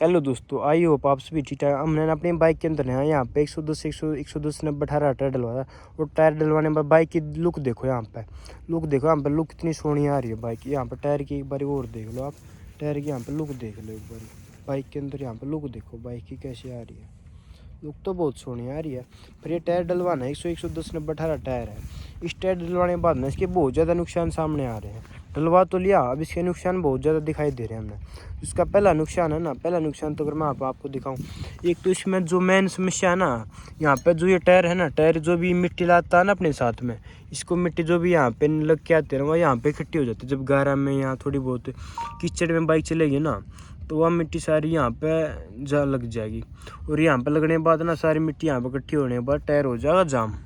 Hello दोस्तों, I hope आप सभी ठीक ठाक। हमने अपनी बाइक के अंदर यहाँ पे 110 110 90 18 टायर डलवाया। और टायर डलवाने के बाद बाइक की लुक देखो, यहाँ पे लुक कितनी सोहनी आ रही है बाइक की। यहाँ पर टायर की एक बार और देख लो आप, टायर की यहाँ पे लुक देख लो एक बार। बाइक के अंदर यहाँ पे लुक देखो बाइक की कैसे आ रही है। लुक तो बहुत सोहनी आ रही है। फिर ये टायर डलवाना है 110 90 18 टायर है। इस टायर डलवाने के बाद ना इसके बहुत ज़्यादा नुकसान सामने आ रहे हैं। डलवा तो लिया, अब इसके नुकसान बहुत ज़्यादा दिखाई दे रहे हैं हमें। इसका पहला नुकसान है ना, पहला नुकसान तो अगर मैं आपको दिखाऊं, एक तो इसमें जो मेन समस्या है ना, यहाँ पे जो ये टायर है ना, टायर जो भी मिट्टी लाता है ना अपने साथ में, इसको मिट्टी जो भी यहाँ पे लग के आते हैं वो यहाँ पे इकट्ठी हो जाती है। जब गारा में यहाँ थोड़ी बहुत कीचड़ में बाइक चलेगी ना, तो वह मिट्टी सारी यहाँ पे जा लग जाएगी। और यहाँ पे लगने के बाद ना सारी मिट्टी यहाँ पे इकट्ठी होने के बाद टायर हो जाएगा जाम।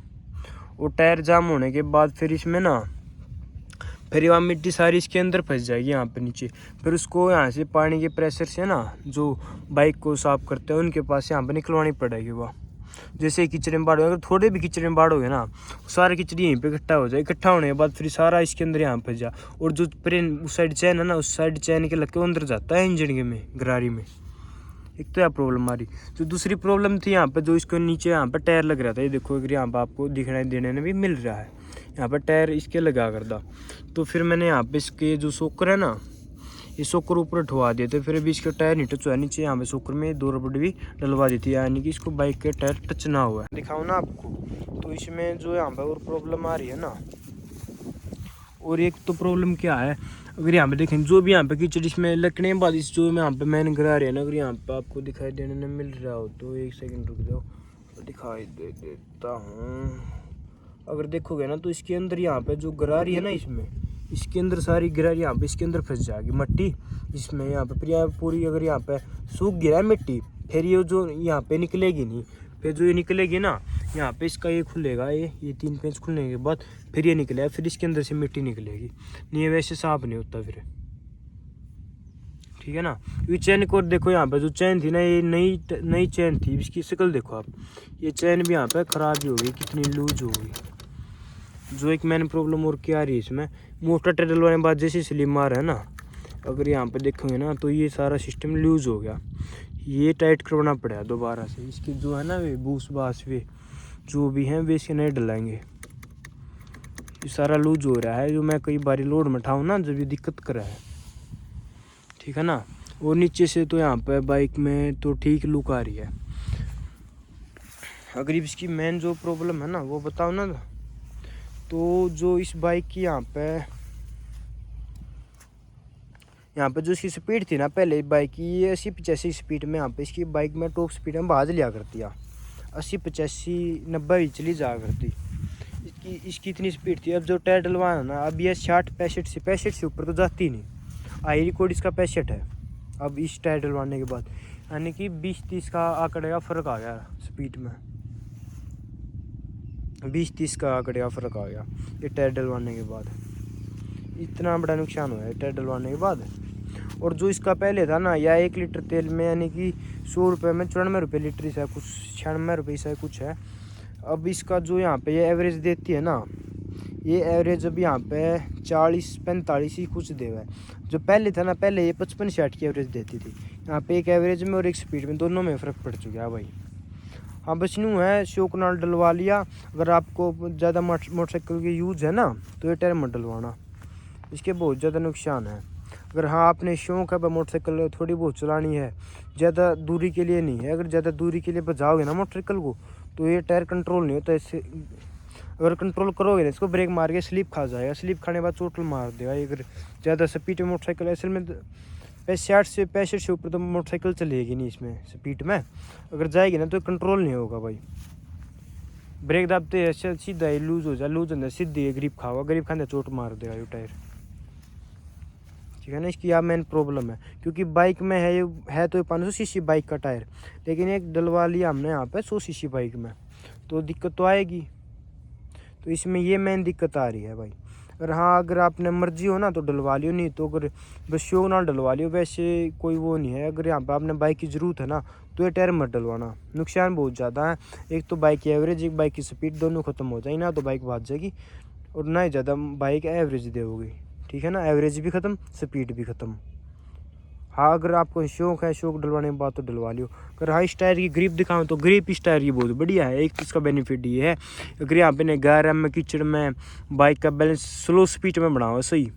और टायर जाम होने के बाद फिर इसमें ना, फिर वह मिट्टी सारी इसके अंदर फंस जाएगी यहाँ पे नीचे। फिर उसको यहाँ से पानी के प्रेशर से ना, जो बाइक को साफ करते हैं उनके पास यहाँ पे निकलवानी पड़ेगी। वह जैसे कीचड़ में बाढ़, अगर थोड़े भी कीचड़ में बाढ़ हो गए ना, सारे कीचड़ यहीं पे इकट्ठा हो जाए। इकट्ठा होने के बाद फिर सारा इसके अंदर यहाँ फंस जा। और जो प्रेन उस साइड चैन है ना, उस साइड चैन के लग के अंदर जाता है इंजन के में, गरारी में। एक तो यह प्रॉब्लम आ रही। जो दूसरी प्रॉब्लम थी यहाँ पे, जो इसको नीचे यहाँ पे टायर लग रहा था, ये देखो अगर यहाँ पे आपको दिखने देने में भी मिल रहा है, यहाँ पर टायर इसके लगा कर दा। तो फिर मैंने यहाँ पे इसके जो सोकर है ना, ये सोकर ऊपर उठवा दिए थे। फिर अभी इसका टायर नहीं टच हुआ नीचे, यहाँ पे सोकर में 2 रबड़ भी डलवा दी थी, यानी कि इसको बाइक के टायर टच ना हुआ है। दिखाओ ना आपको, तो इसमें जो यहाँ पे और प्रॉब्लम आ रही है ना। और एक तो प्रॉब्लम क्या है, अगर यहाँ पे देखें जो भी यहाँ पे कीचड़ इसमें लगने के बाद इस जो यहाँ पे मैंने गिरा रही है ना, अगर यहाँ पे आपको दिखाई देने में मिल रहा हो तो एक सेकंड रुक जाओ, तो दिखाई दे देता हूँ। अगर देखोगे ना तो इसके अंदर यहाँ पे जो गरारी है ना, इसमें इसके अंदर सारी गरारी यहाँ पे इसके अंदर फंस जाएगी मट्टी इसमें। यहाँ पे फिर पूरी अगर यहाँ पे सूख गिरा है मिट्टी, फिर ये जो यहाँ पे निकलेगी नहीं। फिर जो ये निकलेगी ना, यहाँ पे इसका ये खुलेगा, ये 3 पेंच खुलने के बाद फिर ये निकलेगा, फिर इसके अंदर से मिट्टी निकलेगी। नहीं ये वैसे साफ नहीं होता फिर, ठीक है ना। ये चैन को देखो, यहाँ पे जो चैन थी ना, ये नई चैन थी। इसकी शक्ल देखो आप, ये चैन भी यहाँ पे ख़राब ही हो गई, कितनी लूज हो गई। जो एक मैंने प्रॉब्लम और क्या आ रही है इसमें, मोटर टायर डलवाने के बाद जैसे स्लिप मार है ना, अगर यहाँ पे देखोगे ना तो ये सारा सिस्टम लूज हो गया। ये टाइट करवाना पड़ा दोबारा से। इसकी जो है ना वे बूस बास वे जो भी हैं वे इसके नहीं डलाएंगे। ये सारा लूज हो रहा है, जो मैं कई बार लोड में उठाऊँ ना, जब ये दिक्कत कर रहा है, ठीक है ना। और नीचे से तो यहाँ पे बाइक में तो ठीक लुक आ रही है। अगर इसकी मेन जो प्रॉब्लम है ना वो बताओ ना, तो जो इस बाइक की यहाँ पे जो इसकी स्पीड थी ना पहले बाइक की, ये 80-85 स्पीड में यहाँ पे इसकी बाइक में टॉप स्पीड में बाज लिया करती है। 80-85-90 भी चली जा करती इसकी इतनी स्पीड थी। अब जो टायर डलवाना ना, अब ये 60-65 से ऊपर तो जाती नहीं। हाई रिकॉर्ड इसका 65 है अब इस टायर डलवाने के बाद, यानी कि 20-30 का आंकड़े का फ़र्क आ गया स्पीड में। 20-30 का आंकड़े का फ़र्क आ गया ये टायर डलवाने के बाद। इतना बड़ा नुकसान हुआ है टायर डलवाने के बाद। और जो इसका पहले था ना, या 1 लीटर तेल में यानी कि 100 रुपये में 94 रुपये लीटर से कुछ 96 रुपये से कुछ है। अब इसका जो यहाँ पे ये एवरेज देती है ना, ये एवरेज अब यहाँ पे 40-45 ही कुछ देवा है। जो पहले था ना, पहले ये 55-60 की एवरेज देती थी। यहाँ पे एक एवरेज में और एक स्पीड में दोनों में फ़र्क पड़ चुका है भाई। हाँ बस यूँ है, शौक नाल डलवा लिया। अगर आपको ज़्यादा मोटरसाइकिल की यूज़ है ना, तो ये टायर मत डलवाना, इसके बहुत ज़्यादा नुकसान है। अगर हाँ आपने शौक है मोटरसाइकिल थोड़ी बहुत चलानी है, ज़्यादा दूरी के लिए नहीं है, अगर ज़्यादा दूरी के लिए बजाओगे ना मोटरसाइकिल को, तो ये टायर कंट्रोल नहीं होता। इससे अगर कंट्रोल करोगे ना, इसको ब्रेक मार के स्लिप खा जाएगा, स्लिप खाने के बाद चोट मार देगा। अगर ज़्यादा स्पीड में मोटरसाइकिल, असल में 60 से 65 से ऊपर तो मोटरसाइकिल चलेगी नहीं इसमें स्पीड में। अगर जाएगी ना तो कंट्रोल नहीं होगा भाई। ब्रेक दाबते सीधा ही लूज हो जाए, लूज होने सीधी ग्रिप खाओगा, ग्रिप खाने चोट मार देगा ये टायर, ठीक है ना। इसकी यह मेन प्रॉब्लम है, क्योंकि बाइक में है तो 500 सीसी बाइक का टायर, लेकिन एक डलवा लिया हमने यहाँ पे 100 सीसी बाइक में, तो दिक्कत तो आएगी। तो इसमें ये मेन दिक्कत आ रही है भाई। अगर हाँ अगर आपने मर्जी हो ना तो डलवा लियो, नहीं तो अगर बस शौक ना डलवा लियो, वैसे कोई वो नहीं है। अगर यहाँ पे आपने बाइक की ज़रूरत है ना, तो ये टायर मत डलवाना, नुकसान बहुत ज़्यादा है। एक तो बाइक की एवरेज, एक बाइक की स्पीड, दोनों ख़त्म हो जाएगी ना, तो बाइक भाग जाएगी, और ना ही ज़्यादा बाइक एवरेज देगी, ठीक है ना। एवरेज भी ख़त्म, स्पीड भी ख़त्म। हाँ अगर आपको शौक है, शौक डलवाने के बाद तो डलवा लियो। अगर हाँ इस टायर की ग्रिप दिखाऊँ तो ग्रिप इस टायर की बहुत बढ़िया है। एक तो इसका बेनिफिट ये है, अगर यहाँ पे ने गार में कीचड़ में बाइक का बैलेंस स्लो स्पीड में बनाओ सही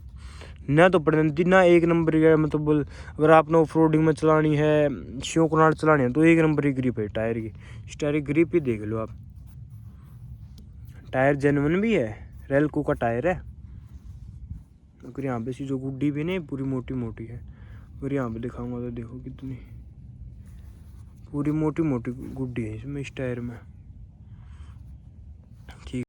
ना तो पड़ती ना, एक नंबर का मतलब बोल। अगर आपने ऑफ रोडिंग में चलानी है, शौक नाल चलानी है तो एक नंबर की ग्रिप है टायर की। इस टायर की ग्रिप ही देख लो आप, टायर जेन्युइन भी है, रेलको का टायर है। अगर यहाँ पे सी जो गुड्डी भी नहीं पूरी मोटी मोटी है, अगर यहाँ पे दिखाऊंगा तो देखो कितनी पूरी मोटी मोटी गुड्डी है इसमें इस टायर में।